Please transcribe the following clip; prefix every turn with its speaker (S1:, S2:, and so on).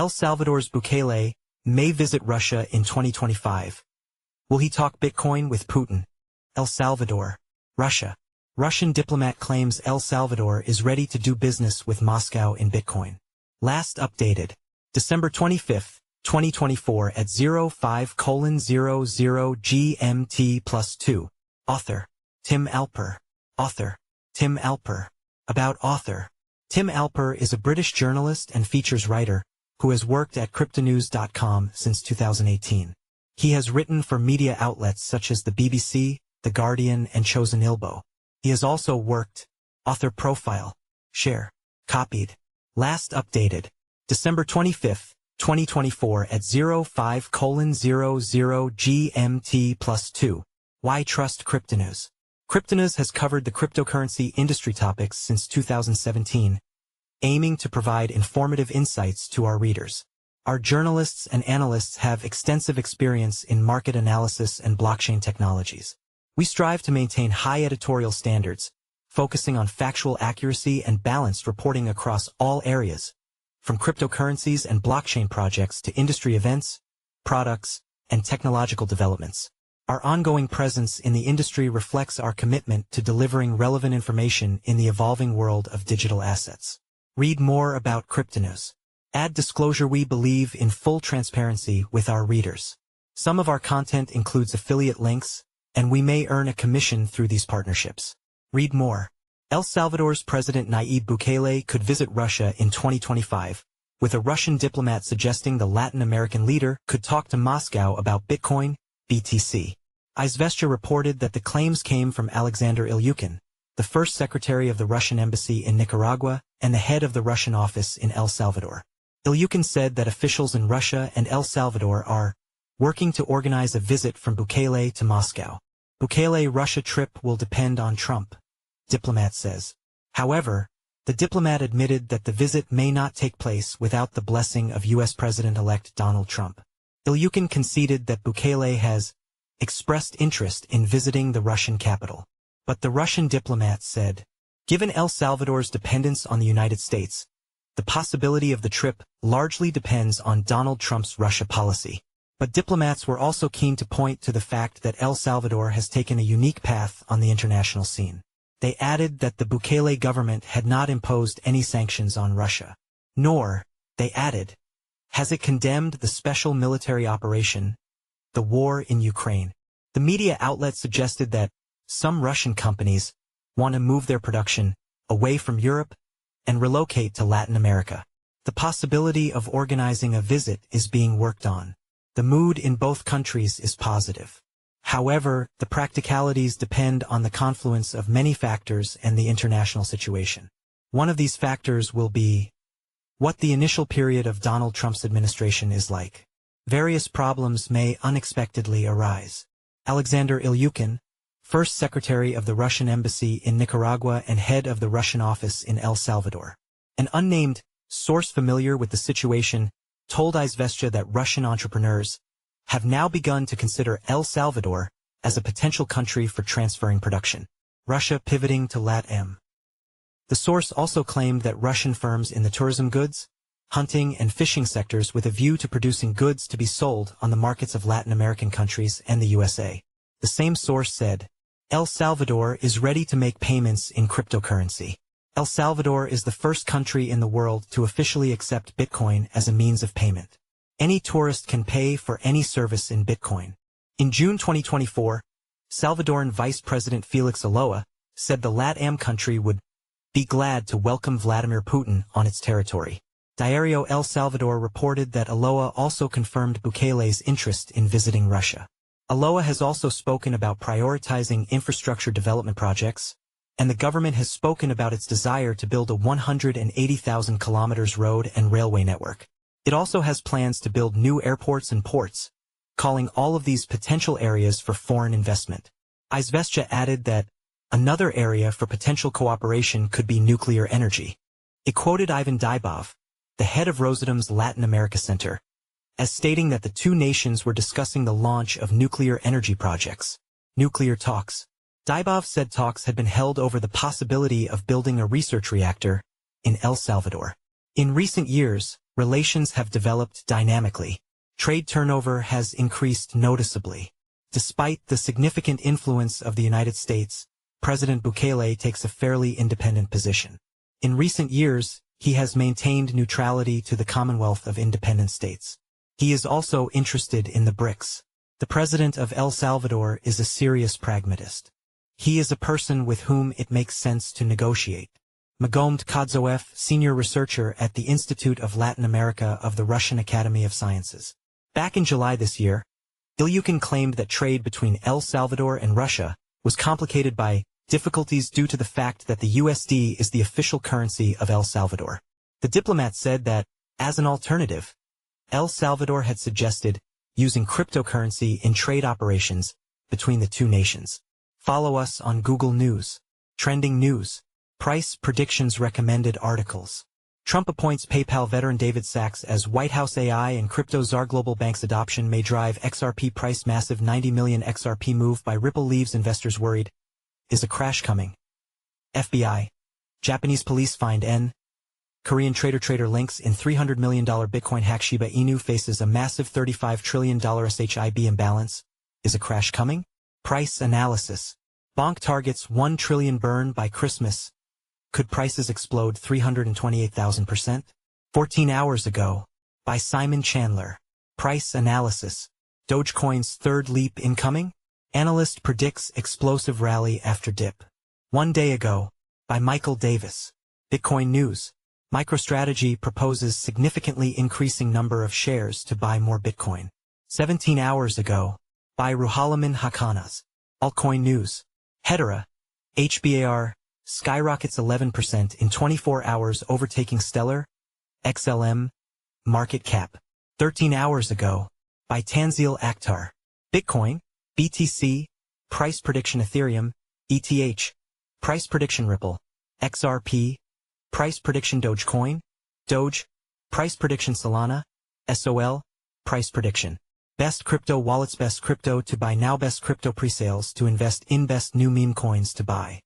S1: El Salvador's Bukele may visit Russia in 2025. Will he talk Bitcoin with Putin? El Salvador, Russia. Russian diplomat claims El Salvador is ready to do business with Moscow in Bitcoin. Last updated, December 25, 2024 at 05:00 GMT+2. Author, Tim Alper. Author, Tim Alper. About author. Tim Alper is a British journalist and features writer who has worked at cryptonews.com since 2018. He has written for media outlets such as the BBC, The Guardian, and Chosun Ilbo. He has also worked. Author profile. Share. Copied. Last updated, December 25, 2024 at 05:00 GMT+2. Why trust Cryptonews? Cryptonews has covered the cryptocurrency industry topics since 2017, aiming to provide informative insights to our readers. Our journalists and analysts have extensive experience in market analysis and blockchain technologies. We strive to maintain high editorial standards, focusing on factual accuracy and balanced reporting across all areas, from cryptocurrencies and blockchain projects to industry events, products, and technological developments. Our ongoing presence in the industry reflects our commitment to delivering relevant information in the evolving world of digital assets. Read more about Cryptonews. Add disclosure: we believe in full transparency with our readers. Some of our content includes affiliate links, and we may earn a commission through these partnerships. Read more. El Salvador's President Nayib Bukele could visit Russia in 2025, with a Russian diplomat suggesting the Latin American leader could talk to Moscow about Bitcoin, BTC. Izvestia reported that the claims came from Alexander Ilyukin, the first secretary of the Russian embassy in Nicaragua and the head of the Russian office in El Salvador. Ilyukin said that officials in Russia and El Salvador are working to organize a visit from Bukele to Moscow. Bukele Russia trip will depend on Trump, diplomat says. However, the diplomat admitted that the visit may not take place without the blessing of U.S. President-elect Donald Trump. Ilyukin conceded that Bukele has expressed interest in visiting the Russian capital. But the Russian diplomat said, given El Salvador's dependence on the United States, the possibility of the trip largely depends on Donald Trump's Russia policy. But diplomats were also keen to point to the fact that El Salvador has taken a unique path on the international scene. They added that the Bukele government had not imposed any sanctions on Russia. Nor, they added, has it condemned the special military operation, the war in Ukraine. The media outlet suggested that some Russian companies want to move their production away from Europe and relocate to Latin America. The possibility of organizing a visit is being worked on. The mood in both countries is positive. However, the practicalities depend on the confluence of many factors and the international situation. One of these factors will be what the initial period of Donald Trump's administration is like. Various problems may unexpectedly arise. Alexander Ilyukin, first secretary of the Russian embassy in Nicaragua and head of the Russian office in El Salvador. An unnamed source familiar with the situation told Izvestia that Russian entrepreneurs have now begun to consider El Salvador as a potential country for transferring production. Russia pivoting to LATAM. The source also claimed that Russian firms in the tourism goods, hunting and fishing sectors with a view to producing goods to be sold on the markets of Latin American countries and the USA. The same source said, El Salvador is ready to make payments in cryptocurrency. El Salvador is the first country in the world to officially accept Bitcoin as a means of payment. Any tourist can pay for any service in Bitcoin. In June 2024, Salvadoran Vice President Felix Aloa said the LATAM country would be glad to welcome Vladimir Putin on its territory. Diario El Salvador reported that Aloa also confirmed Bukele's interest in visiting Russia. Aloa has also spoken about prioritizing infrastructure development projects, and the government has spoken about its desire to build a 180,000 kilometers road and railway network. It also has plans to build new airports and ports, calling all of these potential areas for foreign investment. Izvestia added that another area for potential cooperation could be nuclear energy. It quoted Ivan Dybov, the head of Rosatom's Latin America Center, as stating that the two nations were discussing the launch of nuclear energy projects. Nuclear talks. Dybov said talks had been held over the possibility of building a research reactor in El Salvador. In recent years, Relations have developed dynamically. Trade turnover has increased noticeably. Despite the significant influence of the United States, President Bukele takes a fairly independent position. In recent years, he has maintained neutrality to the Commonwealth of Independent States. He is also interested in the BRICS. The president of El Salvador is a serious pragmatist. He is a person with whom it makes sense to negotiate. Magomed Kadzoev, senior researcher at the Institute of Latin America of the Russian Academy of Sciences. Back in July this year, Ilyukin claimed that trade between El Salvador and Russia was complicated by difficulties due to the fact that the USD is the official currency of El Salvador. The diplomat said that, as an alternative, El Salvador had suggested using cryptocurrency in trade operations between the two nations. Follow us on Google News. Trending news. Price predictions recommended articles. Trump appoints PayPal veteran David Sachs as White House AI and crypto czar. Global banks adoption may drive XRP price. Massive 90 million XRP move by Ripple leaves investors worried. Is a crash coming? FBI. Japanese police find N. Korean trader links in $300 million Bitcoin hack. Shiba Inu faces a massive $35 trillion SHIB imbalance. Is a crash coming? Price analysis. Bonk targets 1 trillion burn by Christmas. Could prices explode 328,000%? 14 hours ago. By Simon Chandler. Price analysis. Dogecoin's third leap incoming? Analyst predicts explosive rally after dip. 1 day ago. By Michael Davis. Bitcoin news. MicroStrategy proposes significantly increasing number of shares to buy more Bitcoin. 17 hours ago. By Ruhalaman Hakanas. Altcoin news. Hedera. HBAR. Skyrockets 11% in 24 hours, overtaking Stellar. XLM. Market cap. 13 hours ago. By Tanzil Akhtar. Bitcoin. BTC. Price prediction Ethereum. ETH. Price prediction Ripple. XRP. Price prediction Dogecoin. Doge. Price prediction Solana. SOL. Price prediction. Best crypto wallets. Best crypto to buy now. Best crypto presales to invest in. Best new meme coins to buy.